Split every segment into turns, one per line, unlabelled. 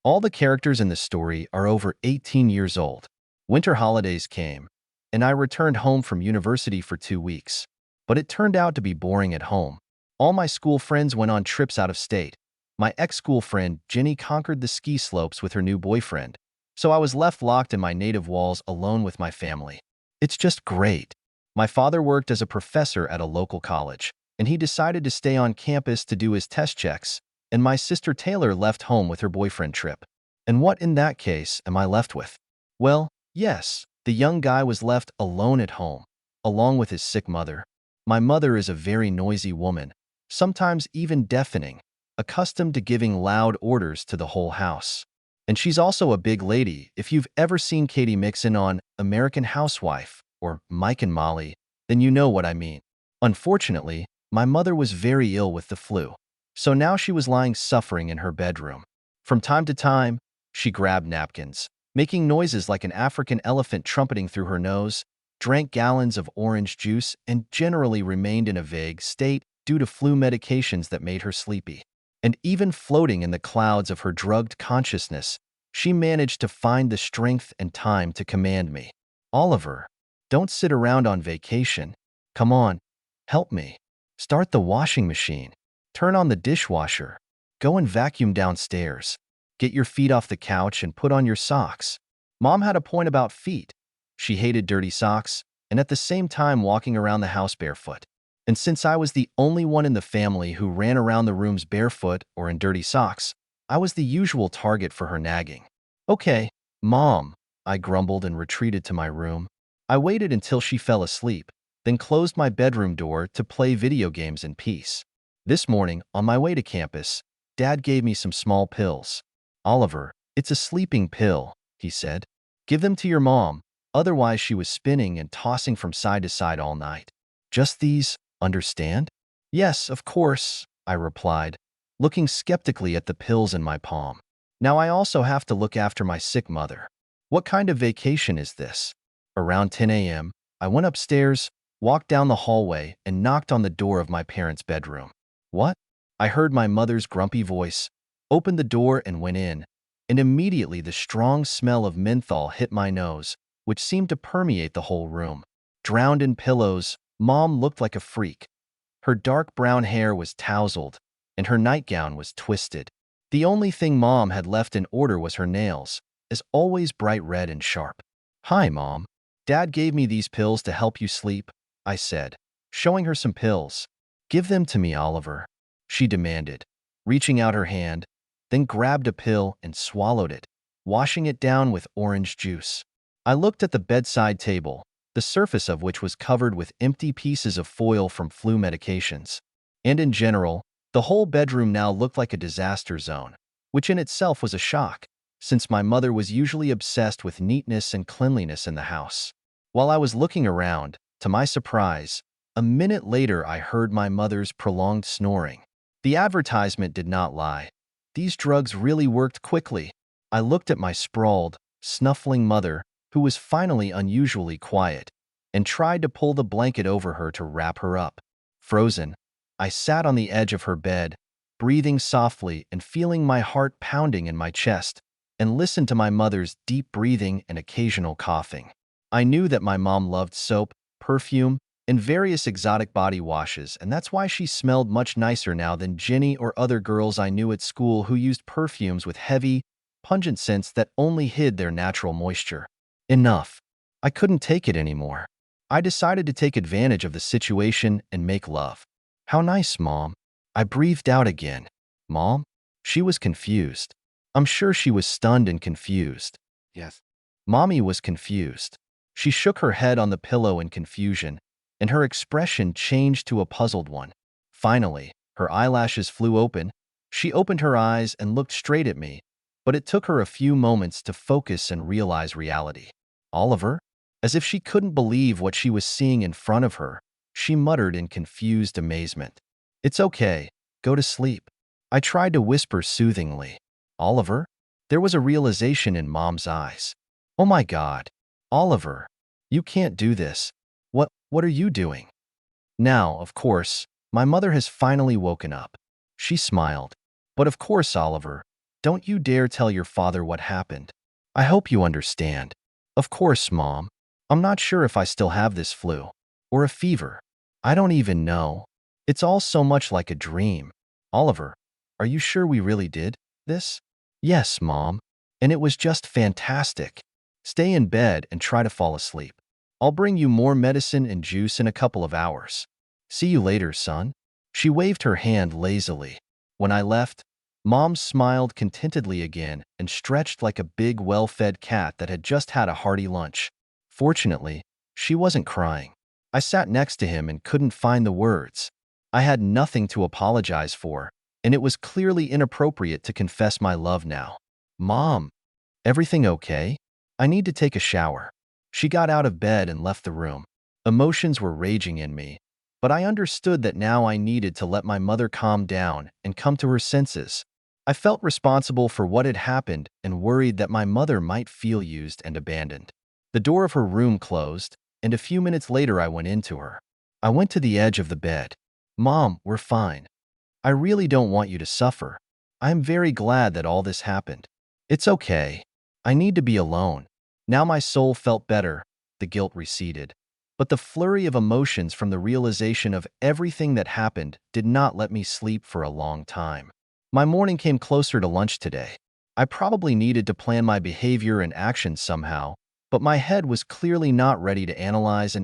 All the characters in the story are over 18 years old. Winter holidays came, and I returned home from university for 2 weeks. But it turned out to be boring at home. All my school friends went on trips out of state. My ex-school friend, Jenny, conquered the ski slopes with her new boyfriend. So I was left locked in my native walls alone with my family. It's just great. My father worked as a professor at a local college, and he decided to stay on campus to do his test checks, and my sister Taylor left home with her boyfriend Trip. And what in that case am I left with? Well, yes, the young guy was left alone at home, along with his sick mother. My mother is a very noisy woman, sometimes even deafening, accustomed to giving loud orders to the whole house. And she's also a big lady. If you've ever seen Katie Mixon on American Housewife or Mike and Molly, then you know what I mean. Unfortunately, my mother was very ill with the flu, so now she was lying suffering in her bedroom. From time to time, she grabbed napkins, making noises like an African elephant trumpeting through her nose, drank gallons of orange juice, and generally remained in a vague state due to flu medications that made her sleepy. And even floating in the clouds of her drugged consciousness, she managed to find the strength and time to command me. Oliver, don't sit around on vacation. Come on, help me. Start the washing machine. Turn on the dishwasher. Go and vacuum downstairs. Get your feet off the couch and put on your socks. Mom had a point about feet. She hated dirty socks and at the same time walking around the house barefoot. And since I was the only one in the family who ran around the rooms barefoot or in dirty socks, I was the usual target for her nagging. Okay, Mom, I grumbled and retreated to my room. I waited until she fell asleep, then closed my bedroom door to play video games in peace. This morning, on my way to campus, Dad gave me some small pills. Oliver, it's a sleeping pill, he said. Give them to your mom. Otherwise, she was spinning and tossing from side to side all night. Just these, understand? Yes, of course, I replied, looking skeptically at the pills in my palm. Now I also have to look after my sick mother. What kind of vacation is this? Around 10 a.m., I went upstairs, walked down the hallway, and knocked on the door of my parents' bedroom. What? I heard my mother's grumpy voice, opened the door and went in, and immediately the strong smell of menthol hit my nose, which seemed to permeate the whole room. Drowned in pillows, Mom looked like a freak. Her dark brown hair was tousled, and her nightgown was twisted. The only thing Mom had left in order was her nails, as always bright red and sharp. Hi, Mom. Dad gave me these pills to help you sleep, I said, showing her some pills. Give them to me, Oliver, she demanded, reaching out her hand, then grabbed a pill and swallowed it, washing it down with orange juice. I looked at the bedside table, the surface of which was covered with empty pieces of foil from flu medications. And in general, the whole bedroom now looked like a disaster zone, which in itself was a shock, since my mother was usually obsessed with neatness and cleanliness in the house. While I was looking around, to my surprise, a minute later I heard my mother's prolonged snoring. The advertisement did not lie. These drugs really worked quickly. I looked at my sprawled, snuffling mother, who was finally unusually quiet, and tried to pull the blanket over her to wrap her up. Frozen, I sat on the edge of her bed, breathing softly and feeling my heart pounding in my chest, and listened to my mother's deep breathing and occasional coughing. I knew that my mom loved soap, perfume, and various exotic body washes, and that's why she smelled much nicer now than Jenny or other girls I knew at school who used perfumes with heavy, pungent scents that only hid their natural moisture. Enough. I couldn't take it anymore. I decided to take advantage of the situation and make love. How nice, Mom. I breathed out again. Mom? She was confused. I'm sure she was stunned and confused. Yes. Mommy was confused. She shook her head on the pillow in confusion, and her expression changed to a puzzled one. Finally, her eyelashes flew open. She opened her eyes and looked straight at me, but it took her a few moments to focus and realize reality. Oliver? As if she couldn't believe what she was seeing in front of her, she muttered in confused amazement. It's okay. Go to sleep. I tried to whisper soothingly. Oliver? There was a realization in Mom's eyes. Oh my God. Oliver, you can't do this. What are you doing? Now, of course, my mother has finally woken up. She smiled. But of course, Oliver, Don't you dare tell your father what happened. I hope you understand. Of course, Mom. I'm not sure if I still have this flu. Or a fever. I don't even know. It's all so much like a dream. Oliver, are you sure we really did this? Yes, Mom. And it was just fantastic. Stay in bed and try to fall asleep. I'll bring you more medicine and juice in a couple of hours. See you later, son. She waved her hand lazily. When I left, Mom smiled contentedly again and stretched like a big, well-fed cat that had just had a hearty lunch. Fortunately, she wasn't crying. I sat next to him and couldn't find the words. I had nothing to apologize for, and it was clearly inappropriate to confess my love now. Mom, everything okay? I need to take a shower. She got out of bed and left the room. Emotions were raging in me, but I understood that now I needed to let my mother calm down and come to her senses. I felt responsible for what had happened and worried that my mother might feel used and abandoned. The door of her room closed, and a few minutes later I went into her. I went to the edge of the bed. Mom, we're fine. I really don't want you to suffer. I am very glad that all this happened. It's okay. I need to be alone. Now my soul felt better. The guilt receded. But the flurry of emotions from the realization of everything that happened did not let me sleep for a long time. My morning came closer to lunch today. I probably needed to plan my behavior and actions somehow, but my head was clearly not ready to analyze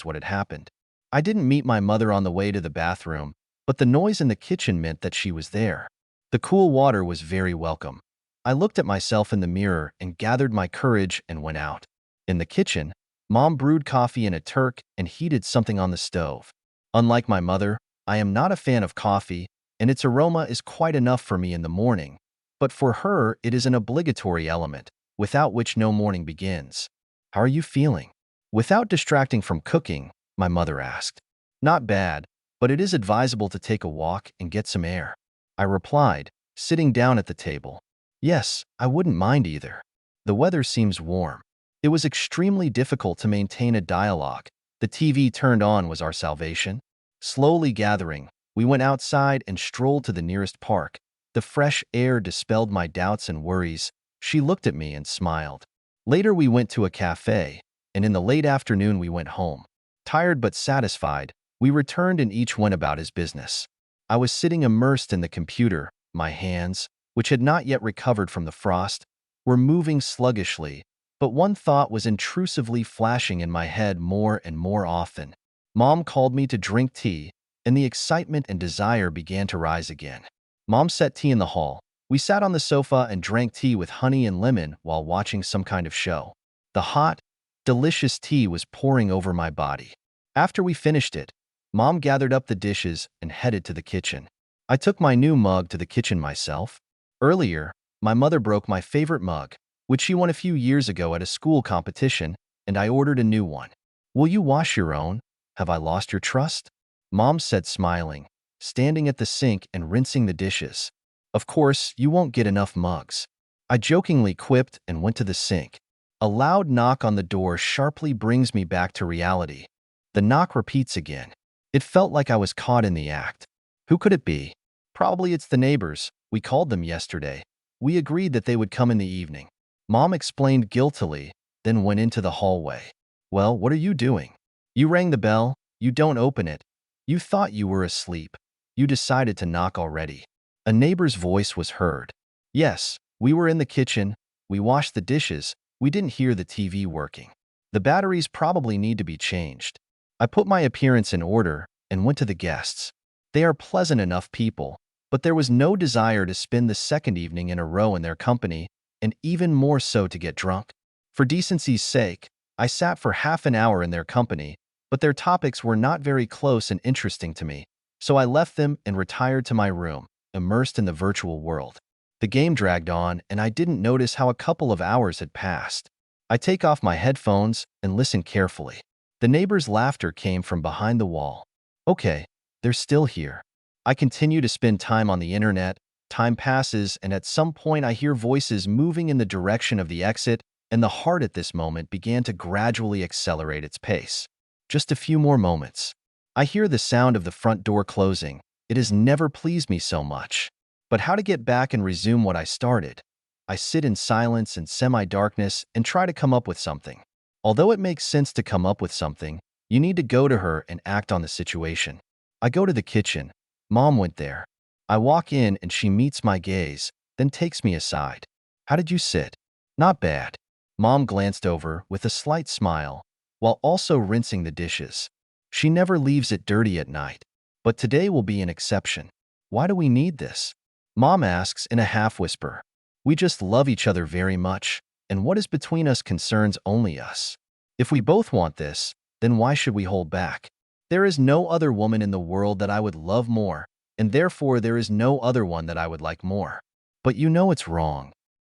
what had happened. I didn't meet my mother on the way to the bathroom, but the noise in the kitchen meant that she was there. The cool water was very welcome. I looked at myself in the mirror and gathered my courage and went out. In the kitchen, Mom brewed coffee in a Turk and heated something on the stove. Unlike my mother, I am not a fan of coffee, and its aroma is quite enough for me in the morning. But for her, it is an obligatory element, without which no morning begins. How are you feeling? Without distracting from cooking, my mother asked. Not bad, but it is advisable to take a walk and get some air. I replied, sitting down at the table. Yes, I wouldn't mind either. The weather seems warm. It was extremely difficult to maintain a dialogue. The TV turned on was our salvation. Slowly gathering, we went outside and strolled to the nearest park. The fresh air dispelled my doubts and worries. She looked at me and smiled. Later we went to a cafe, and in the late afternoon we went home. Tired but satisfied, we returned and each went about his business. I was sitting immersed in the computer. My hands, which had not yet recovered from the frost, were moving sluggishly, but one thought was intrusively flashing in my head more and more often. Mom called me to drink tea, and the excitement and desire began to rise again. Mom set tea in the hall. We sat on the sofa and drank tea with honey and lemon while watching some kind of show. The hot, delicious tea was pouring over my body. After we finished it, Mom gathered up the dishes and headed to the kitchen. I took my new mug to the kitchen myself. Earlier, my mother broke my favorite mug, which she won a few years ago at a school competition, and I ordered a new one. Will you wash your own? Have I lost your trust? Mom said, smiling, standing at the sink and rinsing the dishes. Of course, you won't get enough mugs. I jokingly quipped and went to the sink. A loud knock on the door sharply brings me back to reality. The knock repeats again. It felt like I was caught in the act. Who could it be? Probably it's the neighbors. We called them yesterday. We agreed that they would come in the evening. Mom explained guiltily, then went into the hallway. Well, what are you doing? You rang the bell. You don't open it. You thought you were asleep. You decided to knock already. A neighbor's voice was heard. Yes, we were in the kitchen. We washed the dishes. We didn't hear the TV working. The batteries probably need to be changed. I put my appearance in order and went to the guests. They are pleasant enough people, but there was no desire to spend the second evening in a row in their company, and even more so to get drunk. For decency's sake, I sat for half an hour in their company, but their topics were not very close and interesting to me, so I left them and retired to my room, immersed in the virtual world. The game dragged on, and I didn't notice how a couple of hours had passed. I take off my headphones and listen carefully. The neighbor's laughter came from behind the wall. Okay, they're still here. I continue to spend time on the internet. Time passes, and at some point I hear voices moving in the direction of the exit, and the heart at this moment began to gradually accelerate its pace. Just a few more moments. I hear the sound of the front door closing. It has never pleased me so much. But how to get back and resume what I started? I sit in silence and semi-darkness and try to come up with something. Although it makes sense to come up with something, you need to go to her and act on the situation. I go to the kitchen. Mom went there. I walk in and she meets my gaze, then takes me aside. How did you sit? Not bad. Mom glanced over with a slight smile, while also rinsing the dishes. She never leaves it dirty at night. But today will be an exception. Why do we need this? Mom asks in a half-whisper. We just love each other very much, and what is between us concerns only us. If we both want this, then why should we hold back? There is no other woman in the world that I would love more, and therefore there is no other one that I would like more. But you know it's wrong.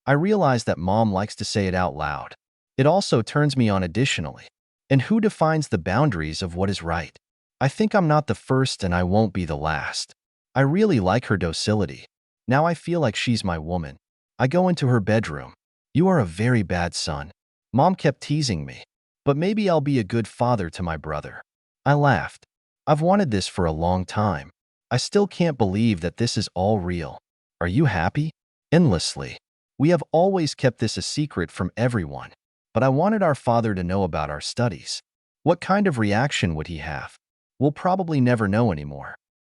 I realize that Mom likes to say it out loud. It also turns me on additionally. And who defines the boundaries of what is right? I think I'm not the first and I won't be the last. I really like her docility. Now I feel like she's my woman. I go into her bedroom. You are a very bad son. Mom kept teasing me. But maybe I'll be a good father to my brother. I laughed. I've wanted this for a long time. I still can't believe that this is all real. Are you happy? Endlessly. We have always kept this a secret from everyone. But I wanted our father to know about our studies. What kind of reaction would he have? We'll probably never know anymore.